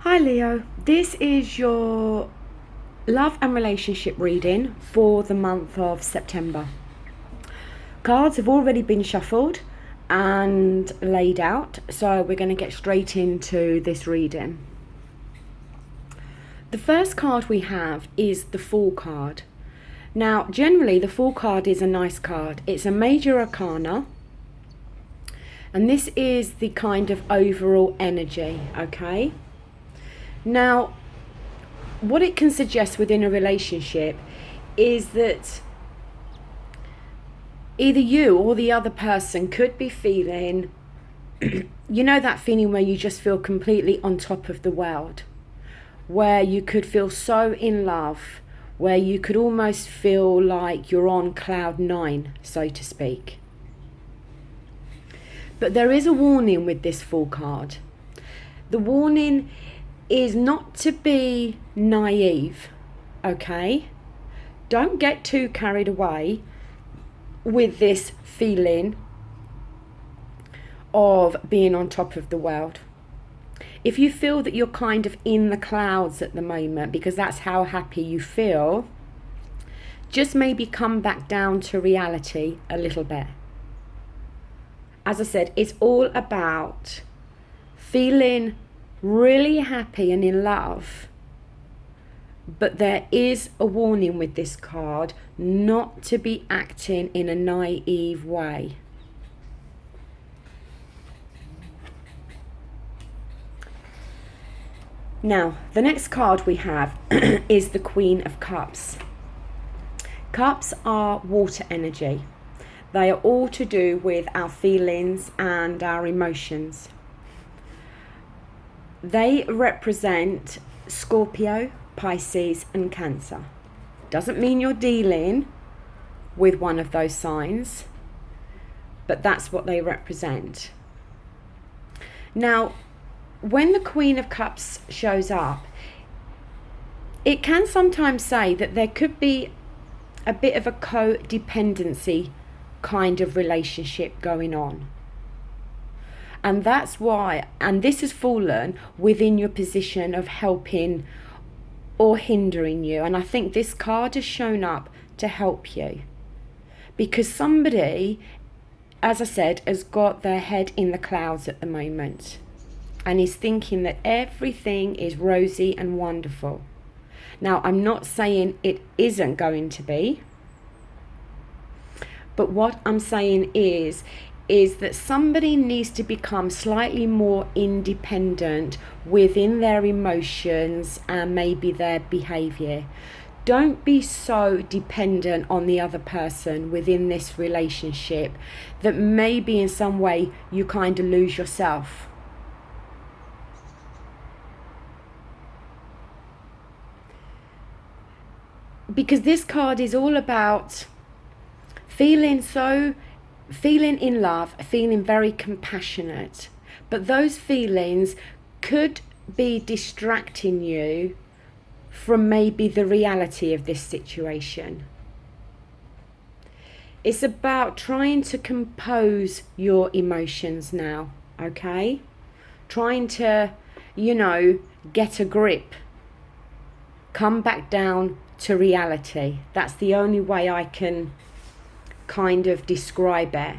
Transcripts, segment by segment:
Hi Leo, this is your love and relationship reading for the month of September. Cards have already been shuffled and laid out, so we're going to get straight into this reading. The first card we have is the Fool card. Now, generally, the Fool card is a nice card. It's a major arcana, and this is the kind of overall energy, okay? Now, what it can suggest within a relationship is that either you or the other person could be feeling, that feeling where you just feel completely on top of the world, where you could feel so in love, where you could almost feel like you're on cloud nine, so to speak. But there is a warning with this Fool card. The warning is not to be naive, okay? Don't get too carried away with this feeling of being on top of the world. If you feel that you're kind of in the clouds at the moment because that's how happy you feel, just maybe come back down to reality a little bit. As I said, it's all about feeling really happy and in love, but there is a warning with this card not to be acting in a naive way. Now, the next card we have is the Queen of Cups. Cups are water energy. They are all to do with our feelings and our emotions. They represent Scorpio, Pisces and Cancer. Doesn't mean you're dealing with one of those signs, but that's what they represent. Now, when the Queen of Cups shows up, it can sometimes say that there could be a bit of a codependency kind of relationship going on. And that's why, and this has fallen within your position of helping or hindering you. And I think this card has shown up to help you. Because somebody, as I said, has got their head in the clouds at the moment. And is thinking that everything is rosy and wonderful. Now, I'm not saying it isn't going to be. But what I'm saying is that somebody needs to become slightly more independent within their emotions and maybe their behavior. Don't be so dependent on the other person within this relationship that maybe in some way you kind of lose yourself. Because this card is all about feeling in love, feeling very compassionate, but those feelings could be distracting you from maybe the reality of this situation. It's about trying to compose your emotions now, okay? Trying to, get a grip. Come back down to reality. That's the only way I can kind of describe it.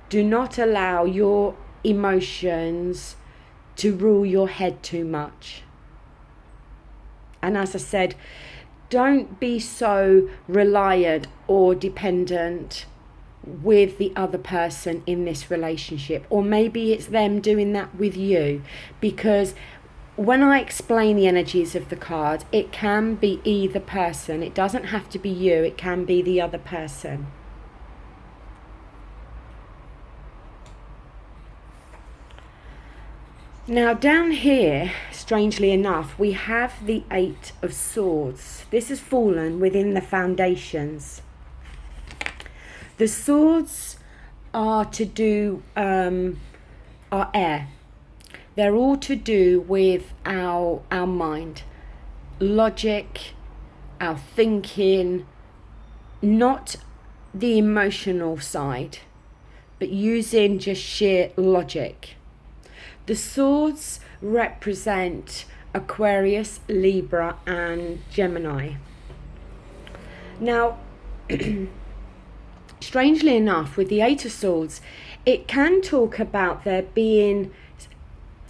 Do not allow your emotions to rule your head too much. And as I said, don't be so reliant or dependent with the other person in this relationship, or maybe it's them doing that with you, because when I explain the energies of the card, it can be either person. It doesn't have to be you, it can be the other person. Now down here, strangely enough, we have the Eight of Swords. This has fallen within the foundations. The swords are to do, are air. They're all to do with our mind, logic, our thinking, not the emotional side, but using just sheer logic. The swords represent Aquarius, Libra, and Gemini. Now, strangely enough, with the Eight of Swords, it can talk about there being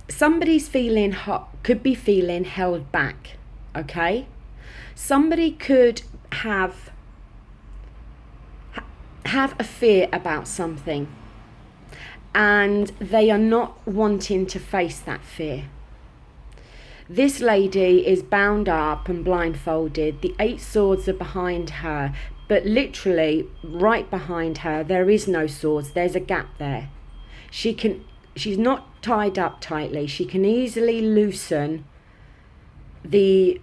somebody's feeling hot, could be feeling held back. Okay, somebody could have a fear about something, and they are not wanting to face that fear. This lady is bound up and blindfolded. The Eight Swords are behind her, but literally right behind her there is no swords. There's a gap there. She's not tied up tightly. She can easily loosen the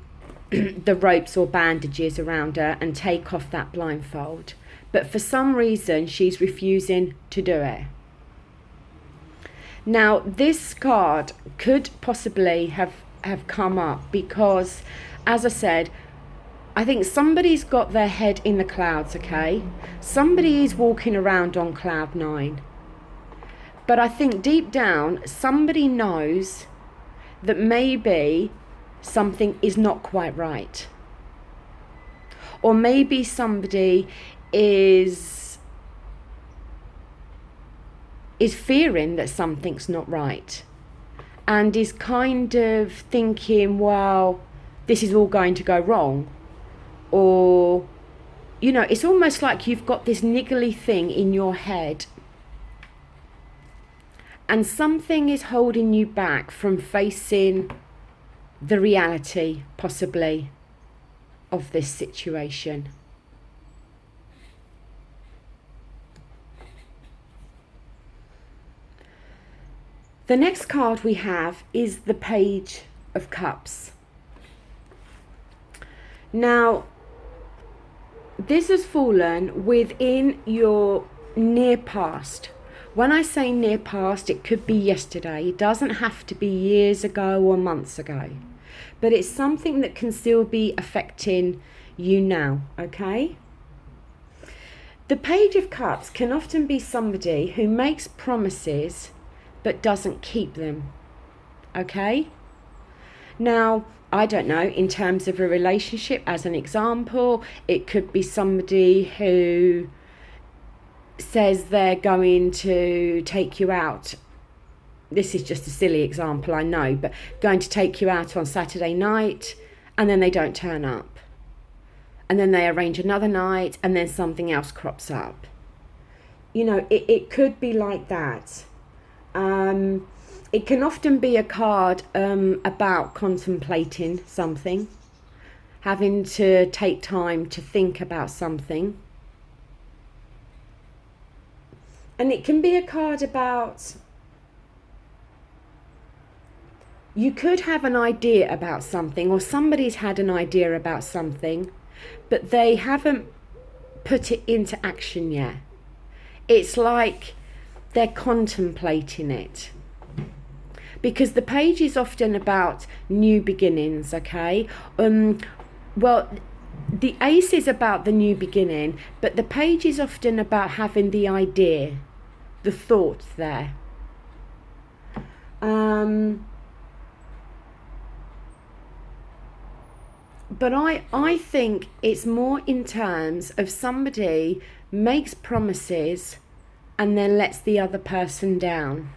ropes or bandages around her and take off that blindfold. But for some reason she's refusing to do it. Now, this card could possibly have come up because, as I said, I think somebody's got their head in the clouds, okay? Somebody is walking around on cloud 9. But I think deep down, somebody knows that maybe something is not quite right. Or maybe somebody is fearing that something's not right and is kind of thinking, well, this is all going to go wrong. Or, you know, it's almost like you've got this niggly thing in your head and something is holding you back from facing the reality, possibly, of this situation. The next card we have is the Page of Cups. Now, this has fallen within your near past. When I say near past, it could be yesterday. It doesn't have to be years ago or months ago. But it's something that can still be affecting you now, okay? The Page of Cups can often be somebody who makes promises but doesn't keep them, okay? Now, I don't know, in terms of a relationship, as an example, it could be somebody who says they're going to take you out. This is just a silly example, I know, but going to take you out on Saturday night and then they don't turn up. And then they arrange another night and then something else crops up. You know, it could be like that. It can often be a card about contemplating something, having to take time to think about something. And it can be a card about, you could have an idea about something, or somebody's had an idea about something, but they haven't put it into action yet. It's like they're contemplating it. Because the page is often about new beginnings, okay? Well, the ace is about the new beginning, but the page is often about having the idea, the thought there. But I think it's more in terms of somebody makes promises and then lets the other person down.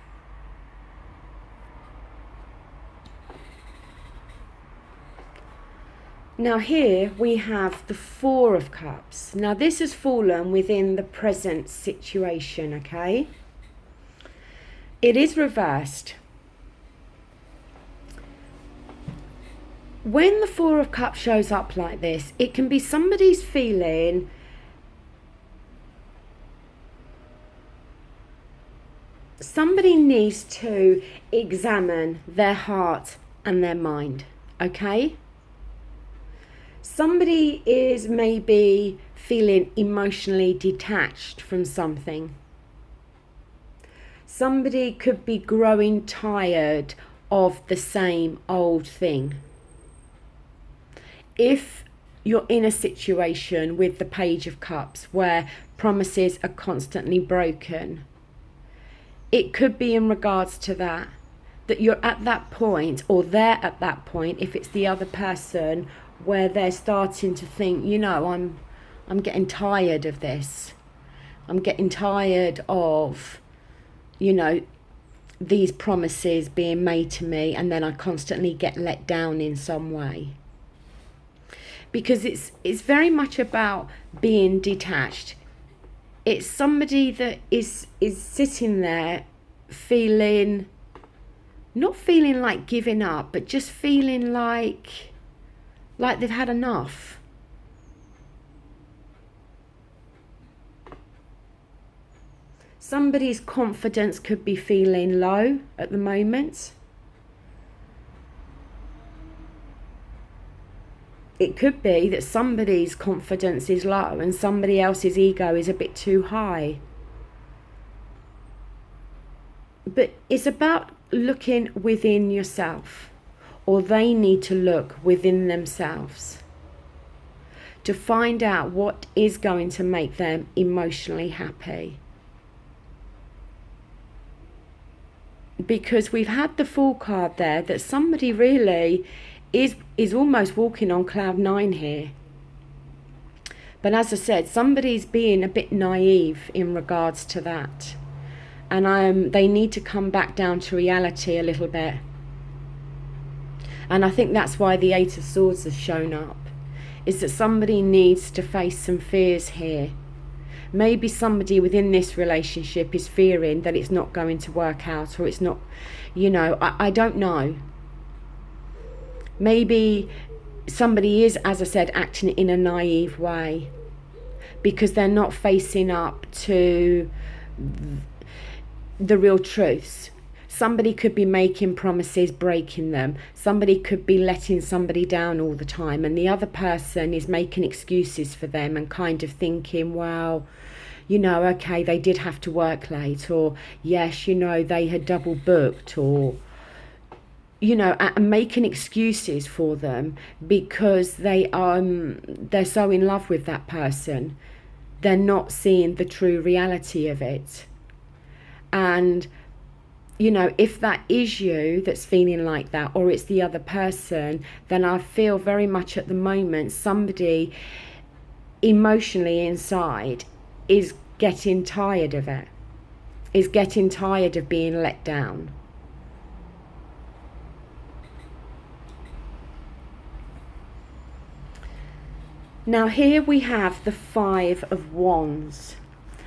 Now here we have the Four of Cups. Now this has fallen within the present situation, okay? It is reversed. When the Four of Cups shows up like this, it can be somebody's feeling somebody needs to examine their heart and their mind, okay? Somebody is maybe feeling emotionally detached from something. Somebody could be growing tired of the same old thing. If you're in a situation with the Page of Cups where promises are constantly broken, it could be in regards to that. that you're at that point, or they're at that point, if it's the other person, where they're starting to think, I'm getting tired of this. I'm getting tired of, these promises being made to me, and then I constantly get let down in some way. Because it's very much about being detached. It's somebody that is sitting there not feeling like giving up, but just feeling like they've had enough. Somebody's confidence could be feeling low at the moment. It could be that somebody's confidence is low and somebody else's ego is a bit too high. But it's about looking within yourself, or they need to look within themselves to find out what is going to make them emotionally happy. Because we've had the Fool card there, that somebody really is almost walking on cloud 9 here. But as I said, somebody's being a bit naive in regards to that. And they need to come back down to reality a little bit. And I think that's why the 8 of Swords has shown up, is that somebody needs to face some fears here. Maybe somebody within this relationship is fearing that it's not going to work out, or it's not, I don't know. Maybe somebody is, as I said, acting in a naive way because they're not facing up to the real truths. Somebody could be making promises, breaking them. Somebody could be letting somebody down all the time, and the other person is making excuses for them and kind of thinking, well, okay, they did have to work late, or yes, they had double booked, or and making excuses for them because they're so in love with that person. They're not seeing the true reality of it. And if that is you that's feeling like that, or it's the other person, then I feel very much at the moment somebody emotionally inside is getting tired of it, is getting tired of being let down. Now here we have the 5 of Wands.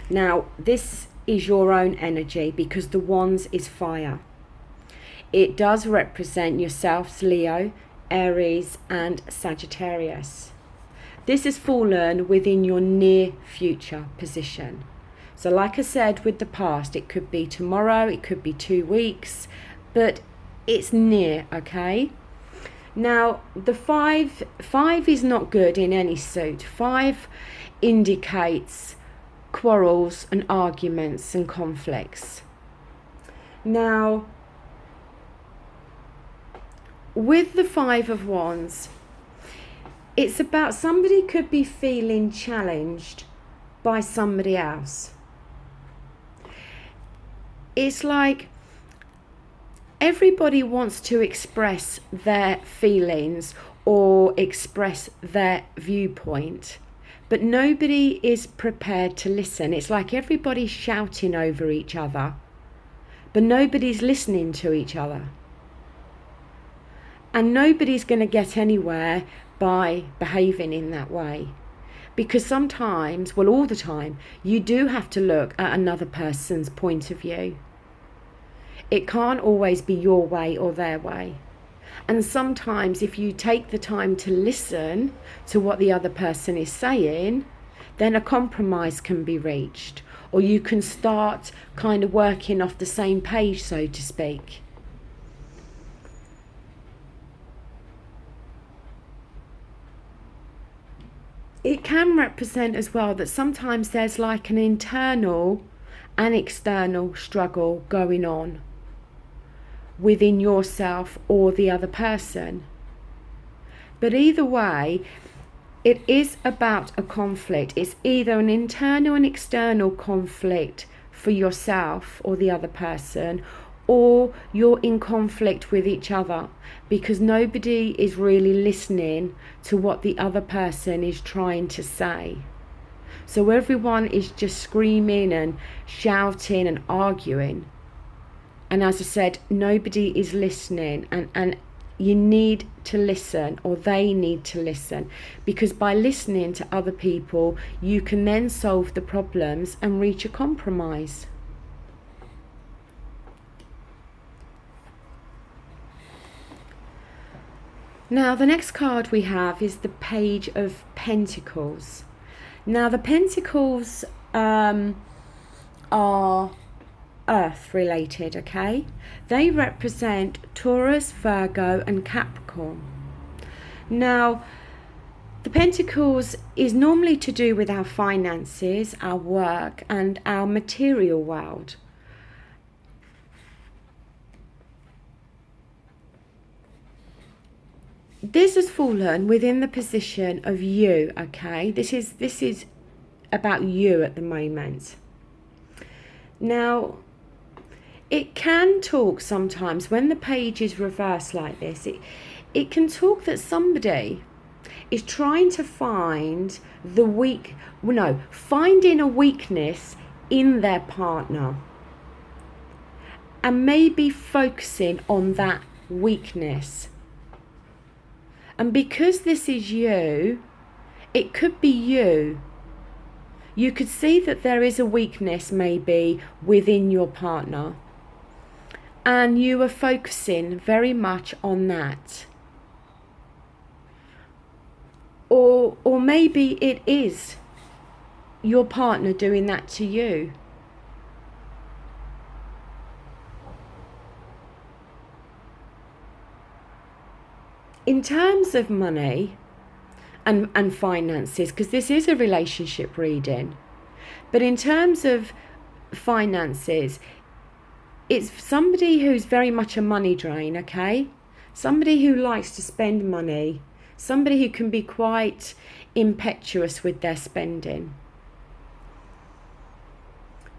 Now this is your own energy, because the Wands is fire. It does represent yourselves, Leo, Aries and Sagittarius. This has fallen within your near future position. So like I said with the past, it could be tomorrow, it could be 2 weeks, but it's near, okay? Now, the 5 is not good in any suit. 5 indicates quarrels and arguments and conflicts. Now, with the 5 of Wands, it's about somebody could be feeling challenged by somebody else. It's like everybody wants to express their feelings or express their viewpoint, but nobody is prepared to listen. It's like everybody's shouting over each other, but nobody's listening to each other. And nobody's going to get anywhere by behaving in that way. Because sometimes, well, all the time, you do have to look at another person's point of view. It can't always be your way or their way. And sometimes if you take the time to listen to what the other person is saying, then a compromise can be reached, or you can start kind of working off the same page, so to speak. It can represent as well that sometimes there's like an internal and external struggle going on within yourself or the other person. But either way, it is about a conflict. It's either an internal and external conflict for yourself or the other person, or you're in conflict with each other because nobody is really listening to what the other person is trying to say. So everyone is just screaming and shouting and arguing. And as I said, nobody is listening, and you need to listen, or they need to listen, because by listening to other people, you can then solve the problems and reach a compromise. Now, the next card we have is the Page of Pentacles. Now, the Pentacles are Earth related, okay? They represent Taurus, Virgo and Capricorn. Now, the Pentacles is normally to do with our finances, our work and our material world. This has fallen within the position of you, okay? This is about you at the moment. Now, it can talk sometimes when the page is reversed like this. It can talk that somebody is trying to find finding a weakness in their partner, and maybe focusing on that weakness. And because this is you, it could be you. You could see that there is a weakness maybe within your partner, and you are focusing very much on that. Or maybe it is your partner doing that to you. In terms of money and finances, because this is a relationship reading, but in terms of finances, it's somebody who's very much a money drain, okay? Somebody who likes to spend money, somebody who can be quite impetuous with their spending.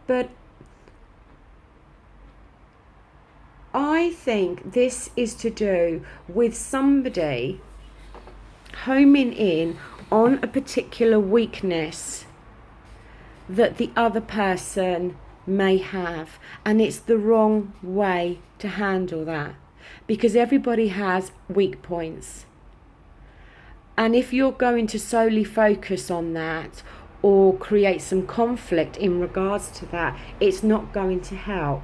But I think this is to do with somebody homing in on a particular weakness that the other person may have, and it's the wrong way to handle that, because everybody has weak points. And if you're going to solely focus on that or create some conflict in regards to that, it's not going to help.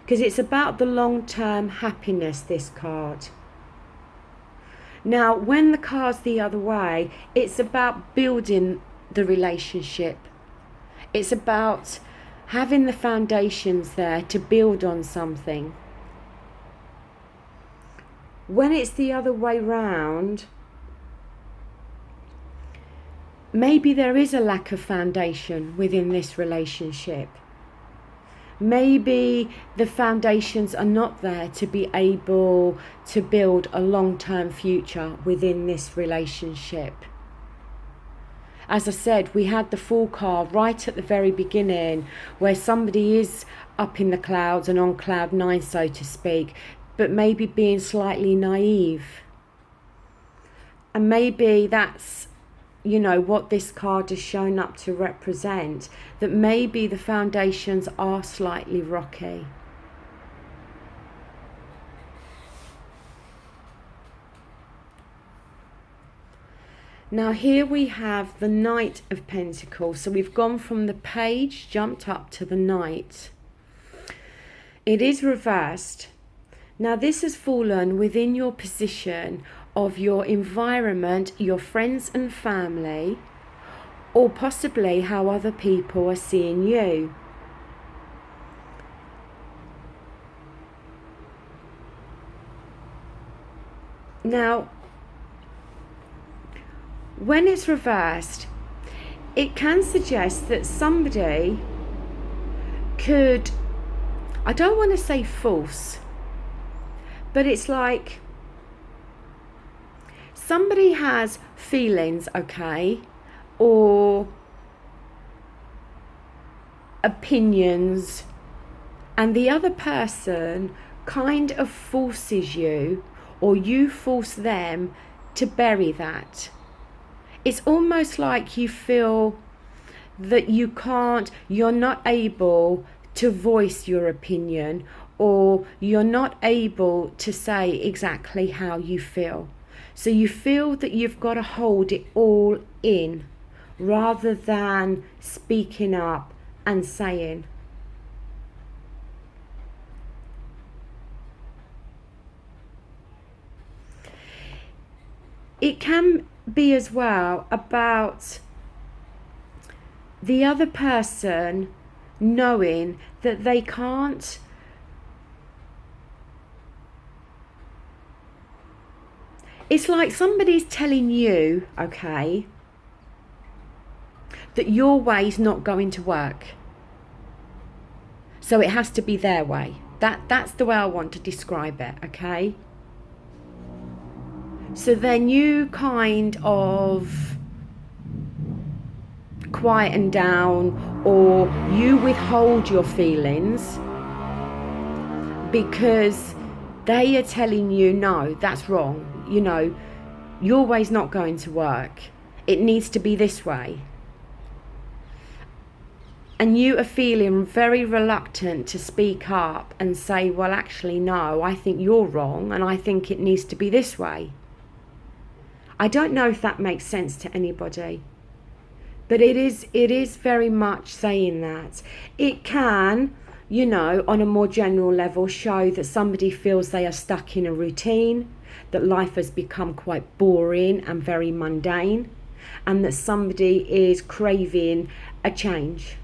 Because it's about the long-term happiness, this card. Now, when the card's the other way, it's about building the relationship. It's about having the foundations there to build on something. When it's the other way round, maybe there is a lack of foundation within this relationship. Maybe the foundations are not there to be able to build a long-term future within this relationship. As I said, we had the Fool card right at the very beginning, where somebody is up in the clouds and on cloud nine, so to speak, but maybe being slightly naive. And maybe that's, what this card has shown up to represent, that maybe the foundations are slightly rocky. Now here we have the Knight of Pentacles. So we've gone from the page, jumped up to the Knight. It is reversed. Now this has fallen within your position of your environment, your friends and family, or possibly how other people are seeing you. Now, when it's reversed, it can suggest that somebody could, I don't want to say false, but it's like somebody has feelings, okay, or opinions and the other person kind of forces you, or you force them to bury that. It's almost like you feel that you're not able to voice your opinion, or you're not able to say exactly how you feel. So you feel that you've got to hold it all in rather than speaking up and saying. It can be as well about the other person knowing that they can't it's like somebody's telling you, okay, that your way's not going to work, so it has to be their way. That's the way I want to describe it, okay? So then you kind of quieten down, or you withhold your feelings because they are telling you, no, that's wrong. You know, your way's not going to work. It needs to be this way. And you are feeling very reluctant to speak up and say, well, actually, no, I think you're wrong and I think it needs to be this way. I don't know if that makes sense to anybody, but it is very much saying that. It can, you know, on a more general level, show that somebody feels they are stuck in a routine, that life has become quite boring and very mundane, and that somebody is craving a change.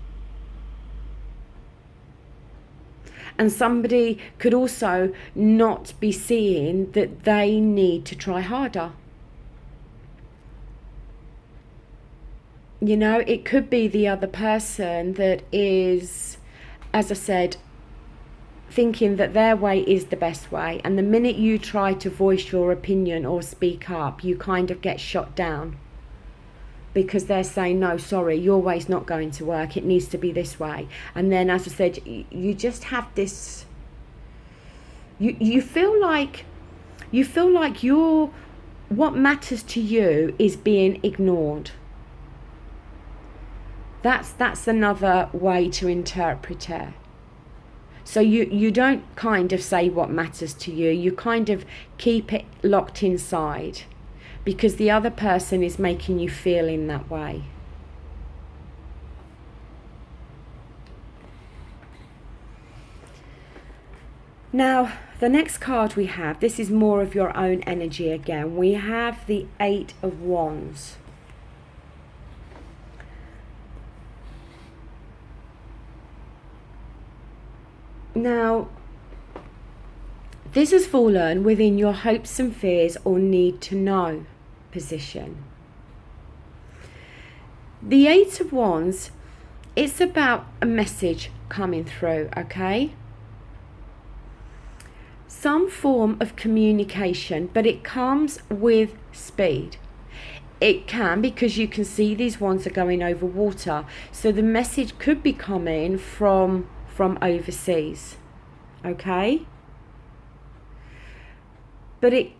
And somebody could also not be seeing that they need to try harder. You know, it could be the other person that is, as I said, thinking that their way is the best way, and the minute you try to voice your opinion or speak up, you kind of get shot down because they're saying, no, sorry, your way's not going to work, it needs to be this way. And then, as I said, you just have this, you feel like what matters to you is being ignored. That's another way to interpret it. So you don't kind of say what matters to you, you kind of keep it locked inside because the other person is making you feel in that way. Now, the next card we have, this is more of your own energy again. We have the 8 of Wands. Now, this has fallen within your hopes and fears or need to know position. The 8 of Wands, it's about a message coming through, okay? Some form of communication, but it comes with speed. It can, because you can see these wands are going over water, so the message could be coming from overseas, okay? But it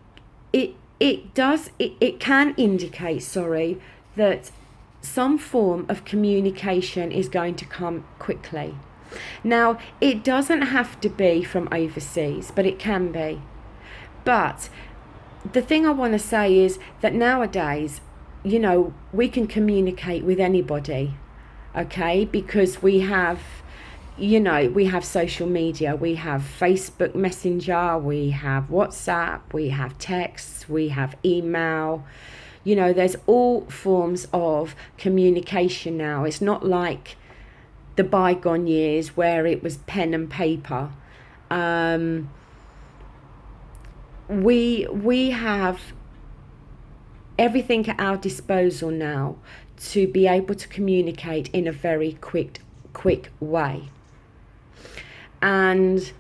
can indicate, that some form of communication is going to come quickly. Now, it doesn't have to be from overseas, but it can be. But the thing I want to say is that nowadays, you know, we can communicate with anybody, okay? Because we have, you know, we have social media, we have Facebook Messenger, we have WhatsApp, we have texts, we have email. You know, there's all forms of communication now. It's not like the bygone years where it was pen and paper. We have everything at our disposal now to be able to communicate in a very quick way. And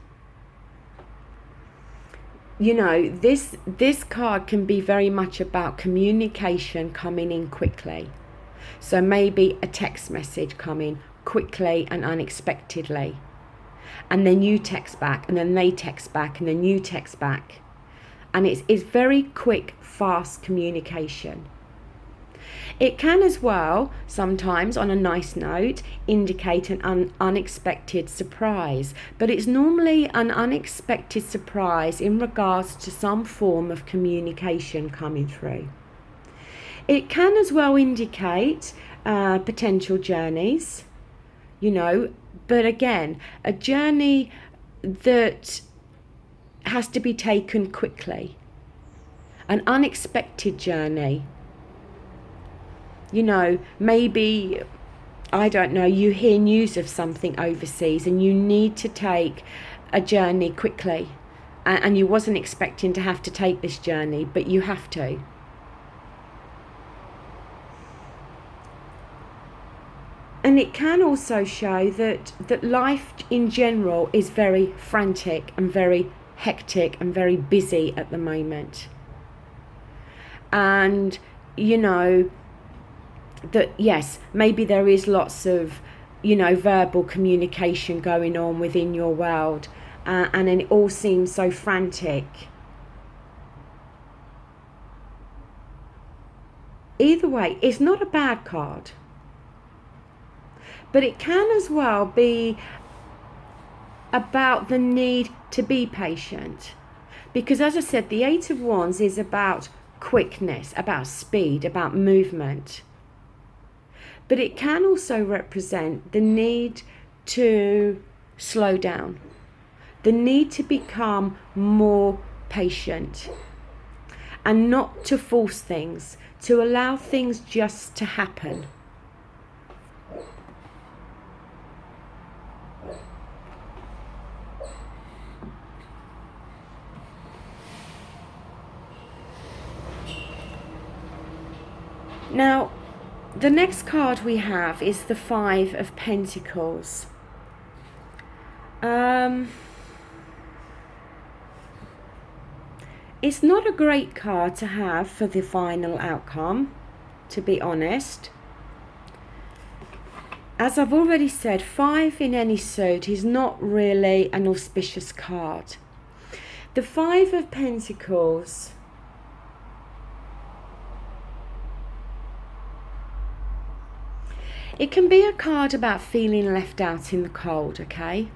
you know, this card can be very much about communication coming in quickly. So maybe a text message coming quickly and unexpectedly. and then you text back, and then they text back, and then you text back. And it's very quick, fast communication. It can as well, sometimes on a nice note, indicate an unexpected surprise, but it's normally an unexpected surprise in regards to some form of communication coming through. It can as well indicate potential journeys, but again, a journey that has to be taken quickly, an unexpected journey. Maybe, I don't know, you hear news of something overseas and you need to take a journey quickly, and you wasn't expecting to have to take this journey, but you have to. And it can also show that life in general is very frantic and very hectic and very busy at the moment. And, that yes, maybe there is lots of, verbal communication going on within your world, and it all seems so frantic. Either way, it's not a bad card. But it can as well be about the need to be patient. Because as I said, the Eight of Wands is about quickness, about speed, about movement. But it can also represent the need to slow down, the need to become more patient, and not to force things, to allow things just to happen. Now, the next card we have is the Five of Pentacles. It's not a great card to have for the final outcome, to be honest. As I've already said, 5 in any suit is not really an auspicious card. The Five of Pentacles it can be a card about feeling left out in the cold, okay?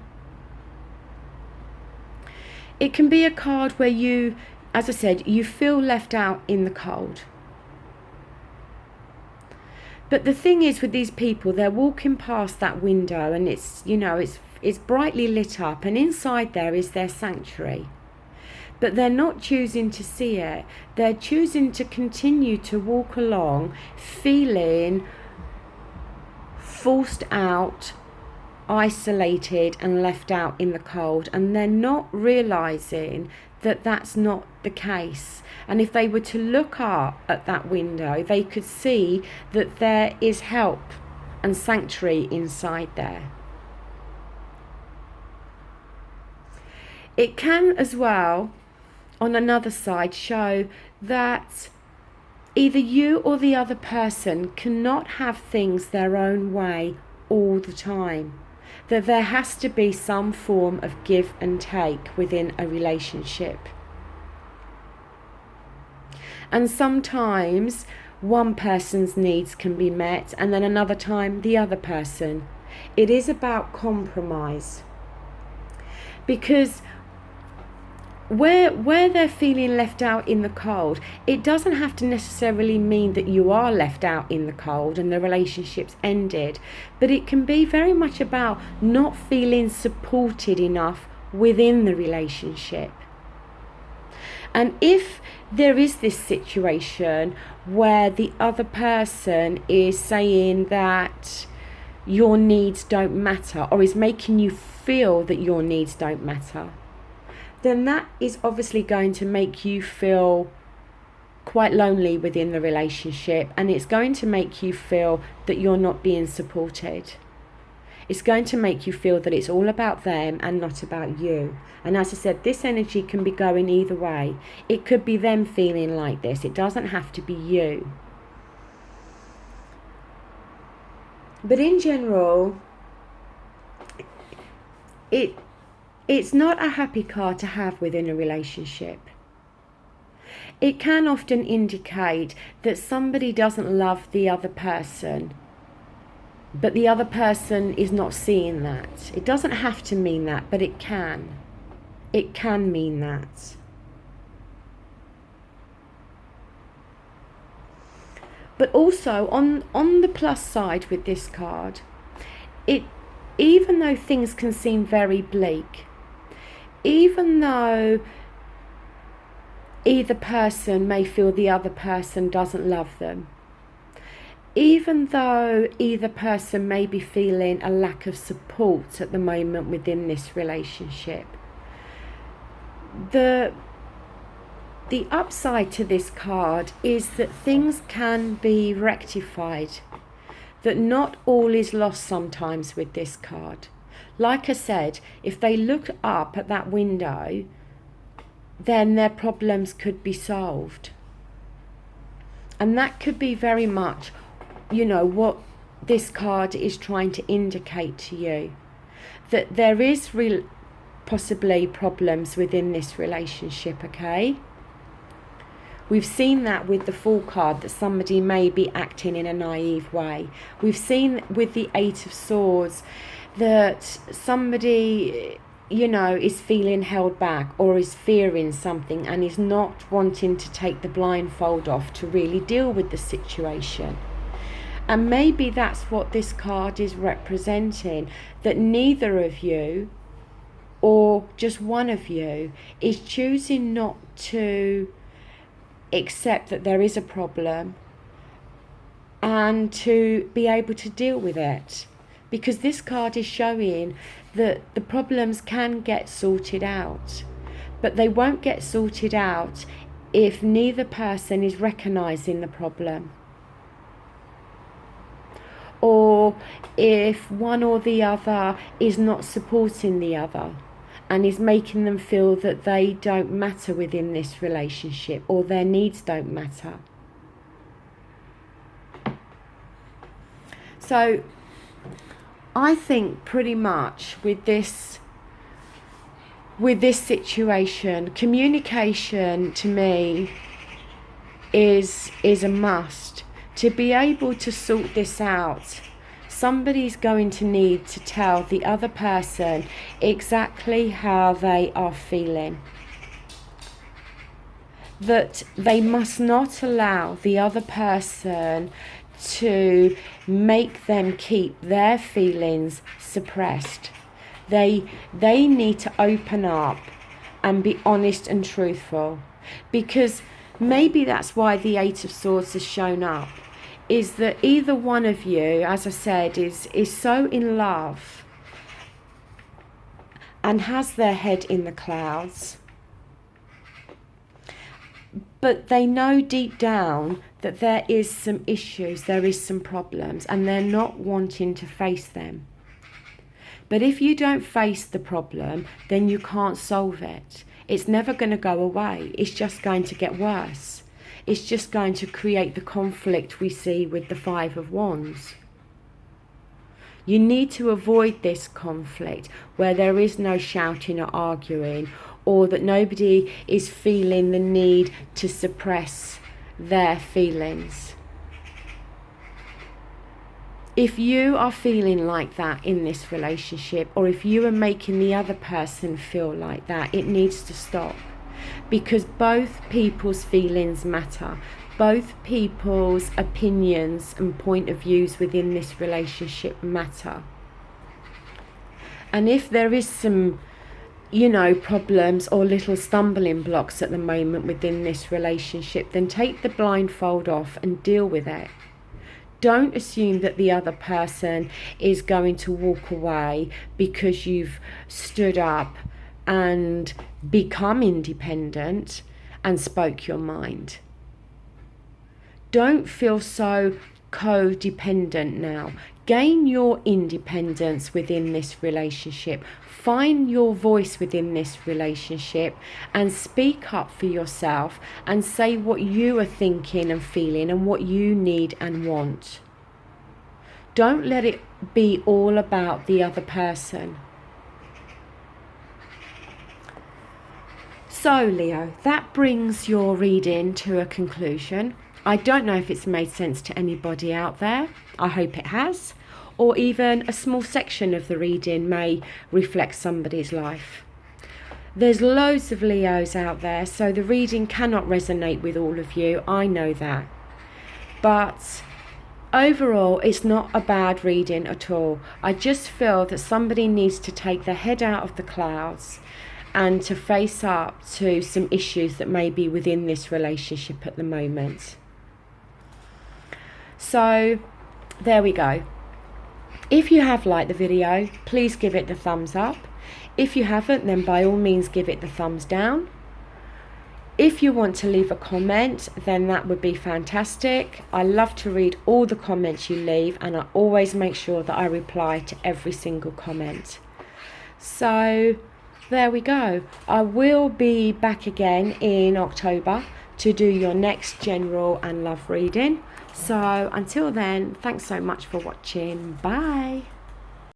It can be a card where you, as I said, you feel left out in the cold. But the thing is with these people, they're walking past that window and it's brightly lit up, and inside there is their sanctuary. But they're not choosing to see it. They're choosing to continue to walk along feeling forced out, isolated and left out in the cold, and they're not realizing that that's not the case. And if they were to look up at that window, they could see that there is help and sanctuary inside there. It can as well, on another side, show that either you or the other person cannot have things their own way all the time. That there has to be some form of give and take within a relationship. And sometimes one person's needs can be met, and then another time the other person. It is about compromise. Because where they're feeling left out in the cold, it doesn't have to necessarily mean that you are left out in the cold and the relationship's ended, but it can be very much about not feeling supported enough within the relationship. And if there is this situation where the other person is saying that your needs don't matter, or is making you feel that your needs don't matter, then that is obviously going to make you feel quite lonely within the relationship, and it's going to make you feel that you're not being supported. It's going to make you feel that it's all about them and not about you. And as I said, this energy can be going either way. It could be them feeling like this. It doesn't have to be you. But in general, It's not a happy card to have within a relationship. It can often indicate that somebody doesn't love the other person, but the other person is not seeing that. It doesn't have to mean that, but it can. It can mean that. But also on the plus side with this card, even though things can seem very bleak, even though either person may feel the other person doesn't love them, even though either person may be feeling a lack of support at the moment within this relationship, the upside to this card is that things can be rectified, that not all is lost sometimes with this card. Like I said, if they look up at that window, then their problems could be solved. And that could be very much, what this card is trying to indicate to you. That there is possibly problems within this relationship, okay? We've seen that with the Fool card, that somebody may be acting in a naive way. We've seen with the Eight of Swords that somebody, is feeling held back or is fearing something and is not wanting to take the blindfold off to really deal with the situation. And maybe that's what this card is representing, that neither of you or just one of you is choosing not to accept that there is a problem and to be able to deal with it. Because this card is showing that the problems can get sorted out, but they won't get sorted out if neither person is recognizing the problem, or if one or the other is not supporting the other and is making them feel that they don't matter within this relationship or their needs don't matter. So I think pretty much with this situation, communication to me is a must. To be able to sort this out, somebody's going to need to tell the other person exactly how they are feeling. That they must not allow the other person to make them keep their feelings suppressed. They need to open up and be honest and truthful, because maybe that's why the Eight of Swords has shown up, is that either one of you, as I said, is so in love and has their head in the clouds, but they know deep down that there is some issues, there is some problems, and they're not wanting to face them. But if you don't face the problem, then you can't solve it. It's never going to go away. It's just going to get worse. It's just going to create the conflict we see with the Five of Wands. You need to avoid this conflict where there is no shouting or arguing, or that nobody is feeling the need to suppress their feelings. If you are feeling like that in this relationship, or if you are making the other person feel like that, it needs to stop. Because both people's feelings matter. Both people's opinions and point of views within this relationship matter. And if there is some, problems or little stumbling blocks at the moment within this relationship, then take the blindfold off and deal with it. Don't assume that the other person is going to walk away because you've stood up and become independent and spoke your mind. Don't feel so codependent now. Gain your independence within this relationship. Find your voice within this relationship and speak up for yourself and say what you are thinking and feeling and what you need and want. Don't let it be all about the other person. So, Leo, that brings your reading to a conclusion. I don't know if it's made sense to anybody out there. I hope it has. Or even a small section of the reading may reflect somebody's life. There's loads of Leos out there, so the reading cannot resonate with all of you. I know that. But overall, it's not a bad reading at all. I just feel that somebody needs to take their head out of the clouds and to face up to some issues that may be within this relationship at the moment. So there we go. If you have liked the video, please give it the thumbs up. If you haven't, then by all means give it the thumbs down. If you want to leave a comment, then that would be fantastic. I love to read all the comments you leave, and I always make sure that I reply to every single comment. So there we go. I will be back again in October to do your next general and love reading. So until then, thanks so much for watching. Bye.